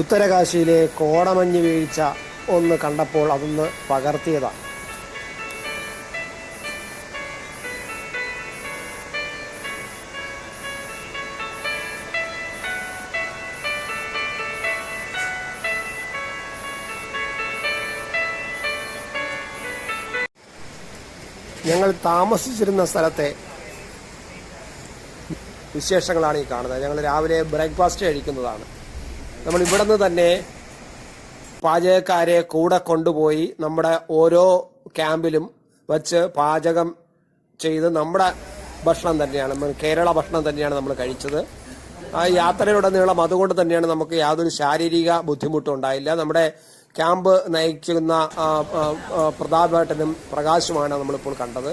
ഉത്തരകാശിയിലെ കോടമഞ്ഞ് വീഴ്ച ഒന്ന് കണ്ടപ്പോൾ അതൊന്ന് പകർത്തിയതാണ്. ഞങ്ങൾ താമസിച്ചിരുന്ന സ്ഥലത്തെ വിശേഷങ്ങളാണ് ഈ കാണുന്നത്. ഞങ്ങൾ രാവിലെ ബ്രേക്ക്ഫാസ്റ്റ് കഴിക്കുന്നതാണ്. നമ്മൾ ഇവിടെ നിന്ന് തന്നെ പാചകക്കാരെ കൂടെ കൊണ്ടുപോയി നമ്മുടെ ഓരോ ക്യാമ്പിലും വച്ച് പാചകം ചെയ്ത് നമ്മുടെ ഭക്ഷണം തന്നെയാണ്, കേരള ഭക്ഷണം തന്നെയാണ് നമ്മൾ കഴിച്ചത്. ആ യാത്രയുടനീളം അതുകൊണ്ട് തന്നെയാണ് നമുക്ക് യാതൊരു ശാരീരിക ബുദ്ധിമുട്ടും ഉണ്ടായില്ല. നമ്മുടെ ക്യാമ്പ് നയിക്കുന്ന പ്രതാപേട്ടനും പ്രകാശുമാണ് നമ്മളിപ്പോൾ കണ്ടത്.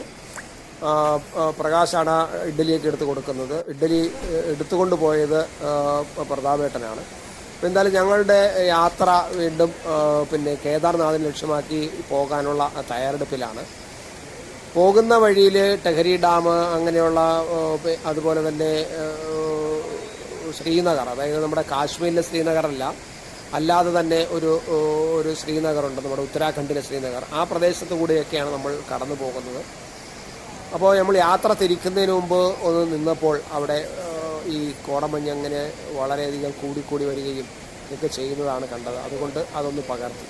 പ്രകാശാണ് ഇഡ്ഡലിയൊക്കെ എടുത്ത് കൊടുക്കുന്നത്. ഇഡ്ഡലി എടുത്തുകൊണ്ട് പോയത് പ്രതാപേട്ടനാണ്. എന്തായാലും ഞങ്ങളുടെ യാത്ര വീണ്ടും കേദാർനാഥിനെ ലക്ഷ്യമാക്കി പോകാനുള്ള തയ്യാറെടുപ്പിലാണ്. പോകുന്ന വഴിയിൽ ടെഹരി ഡാം അങ്ങനെയുള്ള, അതുപോലെ തന്നെ ശ്രീനഗർ, അതായത് നമ്മുടെ കാശ്മീരിലെ ശ്രീനഗറല്ല, അല്ലാതെ തന്നെ ഒരു ശ്രീനഗറുണ്ട്, നമ്മുടെ ഉത്തരാഖണ്ഡിലെ ശ്രീനഗർ. ആ പ്രദേശത്തു കൂടിയൊക്കെയാണ് നമ്മൾ കടന്നു പോകുന്നത്. അപ്പോൾ നമ്മൾ യാത്ര തിരിക്കുന്നതിന് മുമ്പ് ഒന്ന് നിന്നപ്പോൾ അവിടെ ഈ കോടമഞ്ഞ് അങ്ങനെ വളരെയധികം കൂടിക്കൂടി വരികയും ഒക്കെ ചെയ്യുന്നതാണ് കണ്ടത്. അതുകൊണ്ട് അതൊന്ന് പകർത്തി.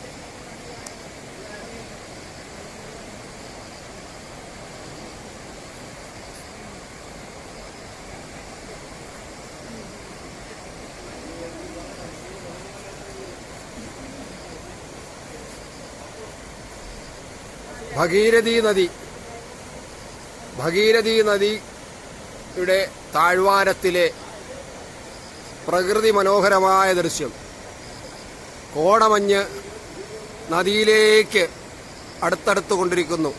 ഭഗീരഥി നദിയുടെ താഴ്വാരത്തിലെ പ്രകൃതി മനോഹരമായ ദൃശ്യം. കോടമഞ്ഞ് നദിയിലേക്ക് അടുത്തടുത്ത് കൊണ്ടിരിക്കുന്നു.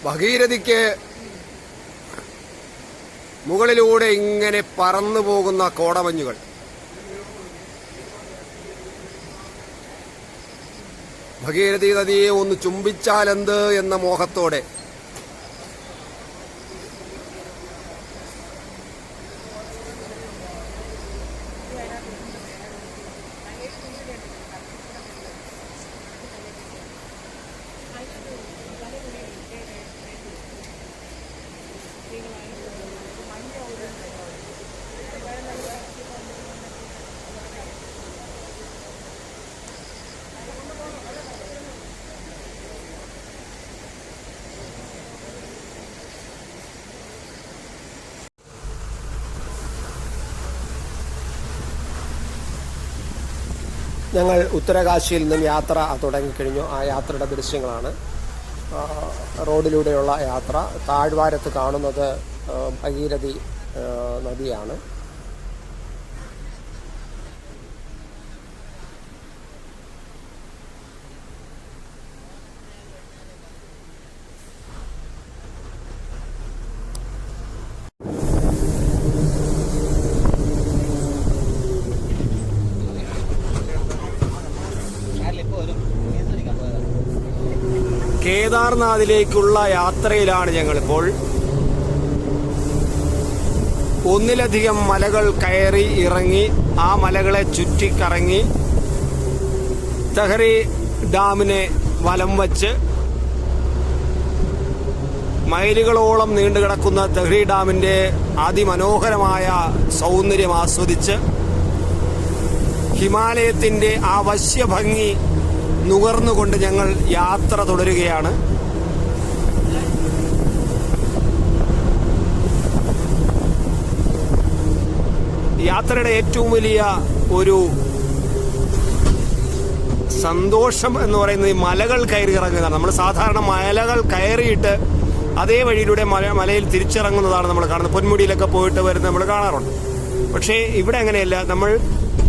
ഭഗീരഥിക്ക് മുകളിലൂടെ ഇങ്ങനെ പറന്നു പോകുന്ന കോടമഞ്ഞുകൾ. ഭഗീരഥി നദിയെ ഒന്ന് ചുംബിച്ചാലെന്ത് എന്ന മോഹത്തോടെ ഞങ്ങൾ ഉത്തരകാശിയിൽ നിന്നും യാത്ര തുടങ്ങിക്കഴിഞ്ഞു. ആ യാത്രയുടെ ദൃശ്യങ്ങളാണ്. റോഡിലൂടെയുള്ള യാത്ര. താഴ്വാരത്ത് കാണുന്നത് ഭഗീരഥി നദിയാണ്. കേദാർനാഥിലേക്കുള്ള യാത്രയിലാണ് ഞങ്ങളിപ്പോൾ. ഒന്നിലധികം മലകൾ കയറി ഇറങ്ങി, ആ മലകളെ ചുറ്റിക്കറങ്ങി ടെഹരി ഡാമിനെ വലം വച്ച് മൈലുകളോളം നീണ്ടുകിടക്കുന്ന ടെഹരി ഡാമിന്റെ അതിമനോഹരമായ സൗന്ദര്യം ആസ്വദിച്ച് ഹിമാലയത്തിന്റെ ആ വശ്യഭംഗി നുകർന്നുകൊണ്ട് ഞങ്ങൾ യാത്ര തുടരുകയാണ്. യാത്രയുടെ ഏറ്റവും വലിയ ഒരു സന്തോഷം എന്ന് പറയുന്നത് ഈ മലകൾ കയറി ഇറങ്ങുന്നതാണ്. നമ്മൾ സാധാരണ മലകൾ കയറിയിട്ട് അതേ വഴിയിലൂടെ മലയിൽ തിരിച്ചിറങ്ങുന്നതാണ് നമ്മൾ കാണുന്നത്. പൊന്മുടിയിലൊക്കെ പോയിട്ട് വരുന്നത് നമ്മൾ കാണാറുണ്ട്. പക്ഷേ ഇവിടെ അങ്ങനെയല്ല. നമ്മൾ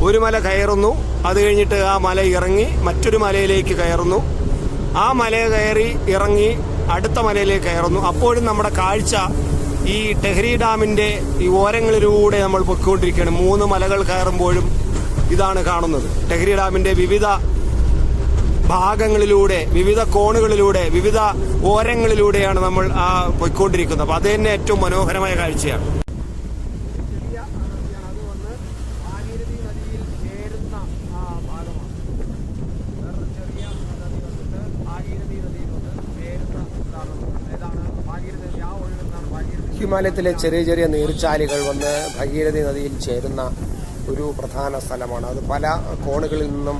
ഒരു മല കയറുന്നു, അത് കഴിഞ്ഞിട്ട് ആ മല ഇറങ്ങി മറ്റൊരു മലയിലേക്ക് കയറുന്നു, ആ മല കയറി ഇറങ്ങി അടുത്ത മലയിലേക്ക് കയറുന്നു. അപ്പോഴും നമ്മുടെ കാഴ്ച ഈ ടെഹരി ഡാമിന്റെ ഈ ഓരങ്ങളിലൂടെ നമ്മൾ പൊയ്ക്കൊണ്ടിരിക്കുകയാണ്. 3 മലകൾ കയറുമ്പോഴും ഇതാണ് കാണുന്നത്. ടെഹരി ഡാമിന്റെ വിവിധ ഭാഗങ്ങളിലൂടെ, വിവിധ കോണുകളിലൂടെ, വിവിധ ഓരങ്ങളിലൂടെയാണ് നമ്മൾ പൊയ്ക്കൊണ്ടിരിക്കുന്നത്. അപ്പൊ അത് തന്നെ ഏറ്റവും മനോഹരമായ കാഴ്ചയാണ്. ഹിമാലയത്തിലെ ചെറിയ ചെറിയ നീർച്ചാലുകൾ വന്ന് ഭഗീരഥി നദിയിൽ ചേരുന്ന ഒരു പ്രധാന സ്ഥലമാണ്. അത് പല കോണുകളിൽ നിന്നും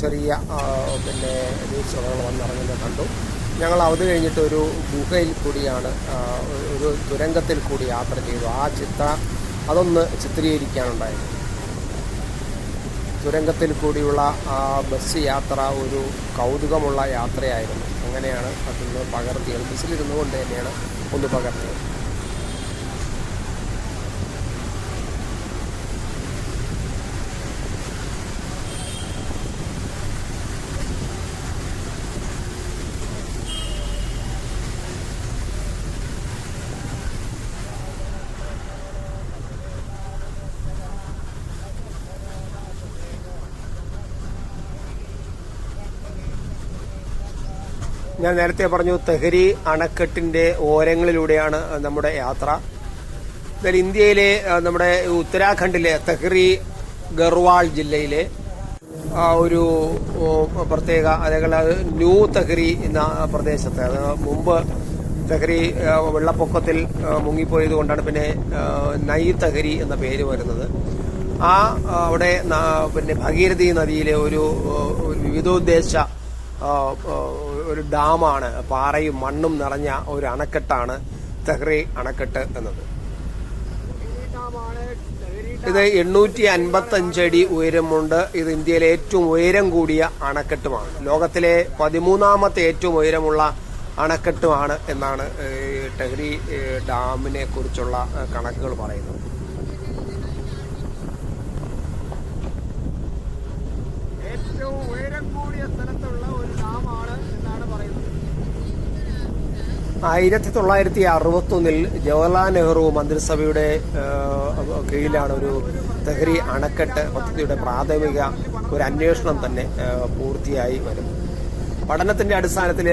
ചെറിയ നീർച്ചുളകൾ വന്നിറങ്ങുന്നത് കണ്ടു. ഞങ്ങൾ അത് കഴിഞ്ഞിട്ട് ഒരു ഗുഹയിൽ കൂടിയാണ്, ഒരു തുരങ്കത്തിൽ കൂടി യാത്ര ചെയ്തു. അതൊന്ന് ചിത്രീകരിക്കാനുണ്ടായിരുന്നു. തുരങ്കത്തിൽ കൂടിയുള്ള ബസ് യാത്ര ഒരു കൗതുകമുള്ള യാത്രയായിരുന്നു. അങ്ങനെയാണ് അതിന്ന് പകർത്തിയത്. ബസ്സിലിരുന്നു കൊണ്ട് തന്നെയാണ് ഒന്ന് പകർത്തിയത്. ഞാൻ നേരത്തെ പറഞ്ഞു, തെഹരി അണക്കെട്ടിന്റെ ഓരങ്ങളിലൂടെയാണ് നമ്മുടെ യാത്ര. എന്നാൽ ഇന്ത്യയിലെ നമ്മുടെ ഉത്തരാഖണ്ഡിലെ തെഹരി ഗർവാൾ ജില്ലയിലെ ഒരു പ്രത്യേക, അതേപോലെ ന്യൂ തെഹരി എന്ന പ്രദേശത്ത്, അത് മുമ്പ് തെഹരി വെള്ളപ്പൊക്കത്തിൽ മുങ്ങിപ്പോയത് കൊണ്ടാണ് പിന്നെ നൈ തെഹരി എന്ന പേര് വരുന്നത്. അവിടെ ഭഗീരഥി നദിയിലെ ഒരു വിവിധോദ്ദേശ ഒരു ഡാമാണ്, പാറയും മണ്ണും നിറഞ്ഞ ഒരു അണക്കെട്ടാണ് തെഹ്രി അണക്കെട്ട് എന്നത്. ഇത് 855 അടി ഉയരമുണ്ട്. ഇത് ഇന്ത്യയിലെ ഏറ്റവും ഉയരം കൂടിയ അണക്കെട്ടുമാണ്. ലോകത്തിലെ 13ാമത്തെ ഏറ്റവും ഉയരമുള്ള അണക്കെട്ടുമാണ് എന്നാണ് തെഹ്രി ഡാമിനെ കുറിച്ചുള്ള കണക്കുകൾ പറയുന്നത്. ഏറ്റവും ഉയരം കൂടിയ സ്ഥലത്തുള്ള ഒരു ഡാമാണ് എന്നാണ് പറയുന്നത്. 1961 ജവഹർലാൽ നെഹ്റു മന്ത്രിസഭയുടെ കീഴിലാണ് ഒരു തെഹ്രി അണക്കെട്ട് പദ്ധതിയുടെ പ്രാഥമിക ഒരു അന്വേഷണം തന്നെ പൂർത്തിയായി വരുന്നത്. പഠനത്തിന്റെ അടിസ്ഥാനത്തിൽ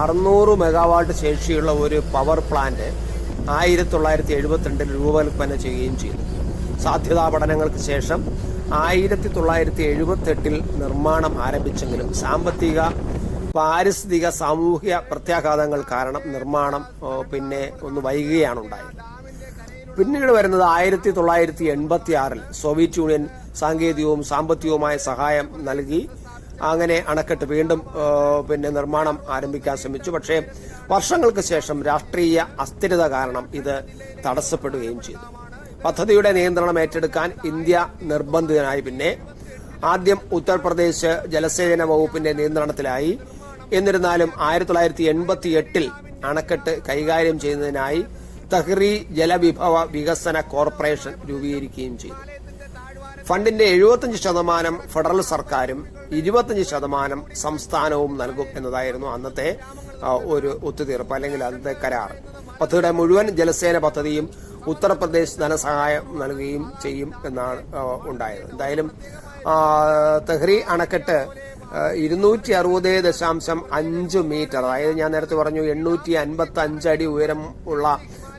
600 മെഗാവാട്ട് ശേഷിയുള്ള ഒരു പവർ പ്ലാന്റ് 1972 രൂപകൽപ്പന ചെയ്യുകയും ചെയ്തു. സാധ്യതാ പഠനങ്ങൾക്ക് ശേഷം 1978 നിർമ്മാണം ആരംഭിച്ചെങ്കിലും സാമ്പത്തിക, പാരിസ്ഥിതിക, സാമൂഹ്യ പ്രത്യാഘാതങ്ങൾ കാരണം നിർമ്മാണം പിന്നെ ഒന്ന് വൈകുകയാണ് ഉണ്ടായത്. പിന്നീട് വരുന്നത് 1986 സോവിയറ്റ് യൂണിയൻ സാങ്കേതികവും സാമ്പത്തികവുമായ സഹായം നൽകി. അങ്ങനെ അണക്കെട്ട് വീണ്ടും നിർമ്മാണം ആരംഭിക്കാൻ ശ്രമിച്ചു. പക്ഷേ വർഷങ്ങൾക്ക് ശേഷം രാഷ്ട്രീയ അസ്ഥിരത കാരണം ഇത് തടസ്സപ്പെടുകയും ചെയ്തു. പദ്ധതിയുടെ നിയന്ത്രണം ഏറ്റെടുക്കാൻ ഇന്ത്യ നിർബന്ധിതനായി. പിന്നെ ആദ്യം ഉത്തർപ്രദേശ് ജലസേചന വകുപ്പിന്റെ നിയന്ത്രണത്തിലായി. എന്നിരുന്നാലും 1988 അണക്കെട്ട് കൈകാര്യം ചെയ്യുന്നതിനായി തെഹ്രി ജലവിഭവ വികസന കോർപ്പറേഷൻ രൂപീകരിക്കുകയും ചെയ്തു. ഫണ്ടിന്റെ 75% ഫെഡറൽ സർക്കാരും 25% സംസ്ഥാനവും നൽകും എന്നതായിരുന്നു അന്നത്തെ ഒരു ഒത്തുതീർപ്പ്, അല്ലെങ്കിൽ അന്നത്തെ കരാർ. പദ്ധതിയുടെ മുഴുവൻ ജലസേന പദ്ധതിയും ഉത്തർപ്രദേശ് ധനസഹായം നൽകുകയും ചെയ്യും എന്നാണ് ഉണ്ടായത്. എന്തായാലും തെഹ്രി അണക്കെട്ട് 260.5 മീറ്റർ, അതായത് ഞാൻ നേരത്തെ പറഞ്ഞു 855 അടി ഉയരം ഉള്ള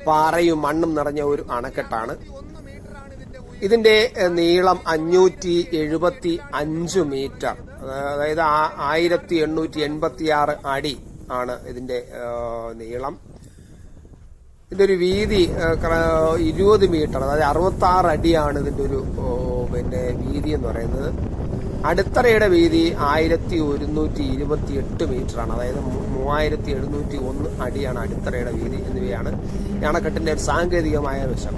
പാറയും മണ്ണും നിറഞ്ഞ ഒരു അണക്കെട്ടാണ്. ഇതിന്റെ നീളം 575 മീറ്റർ, അതായത് 1886 അടി ആണ് ഇതിന്റെ നീളം. ഇതിന്റെ ഒരു വീതി 20 മീറ്റർ, അതായത് 66 അടിയാണ് ഇതിന്റെ ഒരു വീതി എന്ന് പറയുന്നത്. അടിത്തറയുടെ വീതി 1128 മീറ്ററാണ്, അതായത് 3701 അടിയാണ് അടിത്തറയുടെ വീതി. എന്നിവയാണ് അണക്കെട്ടിന്റെ ഒരു സാങ്കേതികമായ വശം.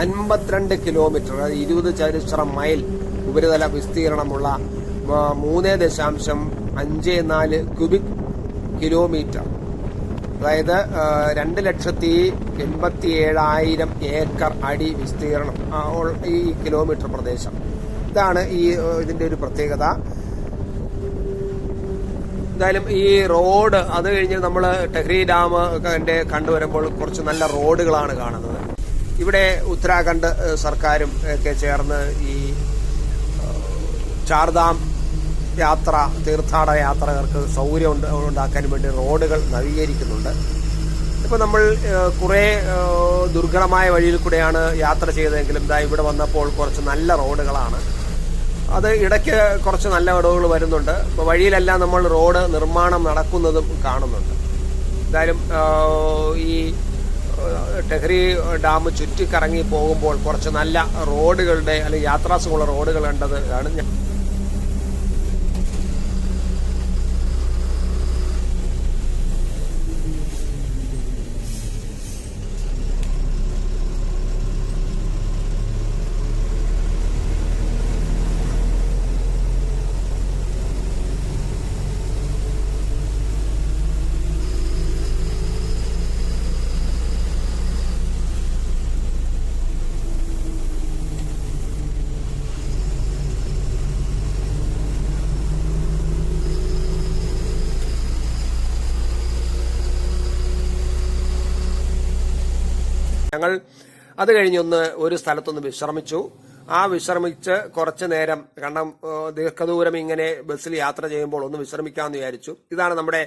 52 കിലോമീറ്റർ, അതായത് 20 ചതുരശ്ര മൈൽ ഉപരിതല വിസ്തീർണമുള്ള 3.54 ക്യൂബിക് കിലോമീറ്റർ, അതായത് 2,87,000 ഏക്കർ അടി വിസ്തീർണം ഈ കിലോമീറ്റർ പ്രദേശം. ഇതാണ് ഇതിന്റെ ഒരു പ്രത്യേകത. എന്തായാലും ഈ റോഡ്, അത് കഴിഞ്ഞ് നമ്മൾ തെഹ്രി ഡാം കണ്ടുവരുമ്പോൾ കുറച്ച് നല്ല റോഡുകളാണ് കാണുന്നത്. ഇവിടെ ഉത്തരാഖണ്ഡ് സർക്കാരും ഒക്കെ ചേർന്ന് ഈ ചാർധാം യാത്ര, തീർത്ഥാടന യാത്രകർക്ക് സൗകര്യം ഉണ്ടാക്കാൻ വേണ്ടി റോഡുകൾ നവീകരിക്കുന്നുണ്ട്. ഇപ്പൊ നമ്മൾ കുറെ ദുർഘടമായ വഴിയിൽ കൂടെയാണ് യാത്ര ചെയ്തതെങ്കിലും ഇവിടെ വന്നപ്പോൾ കുറച്ച് നല്ല റോഡുകളാണ്. അത് ഇടയ്ക്ക് കുറച്ച് നല്ല റോഡുകൾ വരുന്നുണ്ട്. വഴിയിലെല്ലാം നമ്മൾ റോഡ് നിർമ്മാണം നടക്കുന്നതും കാണുന്നുണ്ട്. എന്തായാലും ഈ ടെഹരി ഡാം ചുറ്റിക്കറങ്ങി പോകുമ്പോൾ കുറച്ച് നല്ല റോഡുകളുടെ അല്ലെങ്കിൽ യാത്രാസുഖമുള്ള റോഡുകൾ കണ്ടത് ആണ് ഞാൻ. ഞങ്ങൾ അത് കഴിഞ്ഞൊന്ന് ഒരു സ്ഥലത്തൊന്ന് വിശ്രമിച്ചു. ആ വിശ്രമിച്ച് കുറച്ചു നേരം, കാരണം ദീർഘദൂരം ഇങ്ങനെ ബസ്സിൽ യാത്ര ചെയ്യുമ്പോൾ ഒന്ന് വിശ്രമിക്കാമെന്ന് വിചാരിച്ചു. ഇതാണ് നമ്മുടെ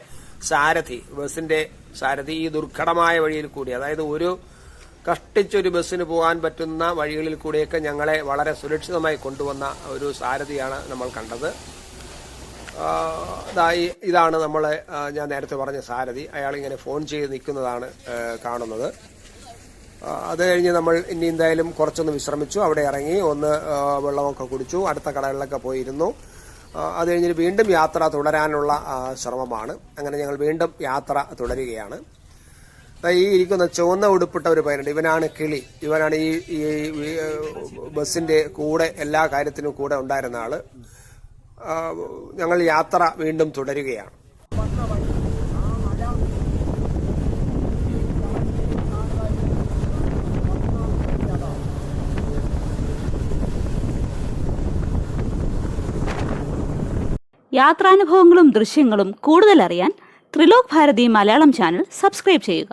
സാരഥി, ബസ്സിന്റെ സാരഥി. ഈ ദുർഘടമായ വഴിയിൽ കൂടി, അതായത് ഒരു കഷ്ടിച്ചൊരു ബസ്സിന് പോകാൻ പറ്റുന്ന വഴികളിൽ കൂടിയൊക്കെ ഞങ്ങളെ വളരെ സുരക്ഷിതമായി കൊണ്ടുവന്ന ഒരു സാരഥിയാണ് നമ്മൾ കണ്ടത്. ഇതാണ് ഞാൻ നേരത്തെ പറഞ്ഞ സാരഥി. അയാൾ ഇങ്ങനെ ഫോൺ ചെയ്ത് നിൽക്കുന്നതാണ് കാണുന്നത്. അത് കഴിഞ്ഞ് നമ്മൾ ഇനി എന്തായാലും കുറച്ചൊന്ന് വിശ്രമിച്ചു. അവിടെ ഇറങ്ങി ഒന്ന് വെള്ളമൊക്കെ കുടിച്ചു, അടുത്ത കടകളിലൊക്കെ പോയിരുന്നു. അത് കഴിഞ്ഞിട്ട് വീണ്ടും യാത്ര തുടരാനുള്ള ശ്രമമാണ്. അങ്ങനെ ഞങ്ങൾ വീണ്ടും യാത്ര തുടരുകയാണ്. ഈ ഇരിക്കുന്ന ചുവന്ന ഉടുപ്പിട്ട ഒരു പയ്യനുണ്ട്, ഇവനാണ് കിളി. ഇവനാണ് ഈ ബസ്സിന്റെ കൂടെ എല്ലാ കാര്യത്തിനും കൂടെ ഉണ്ടായിരുന്ന ആള്. ഞങ്ങൾ യാത്ര വീണ്ടും തുടരുകയാണ്. യാത്രാനുഭവങ്ങളും ദൃശ്യങ്ങളും കൂടുതൽ അറിയാൻ ത്രിലോക് ഭാരതി മലയാളം ചാനൽ സബ്സ്ക്രൈബ് ചെയ്യുക.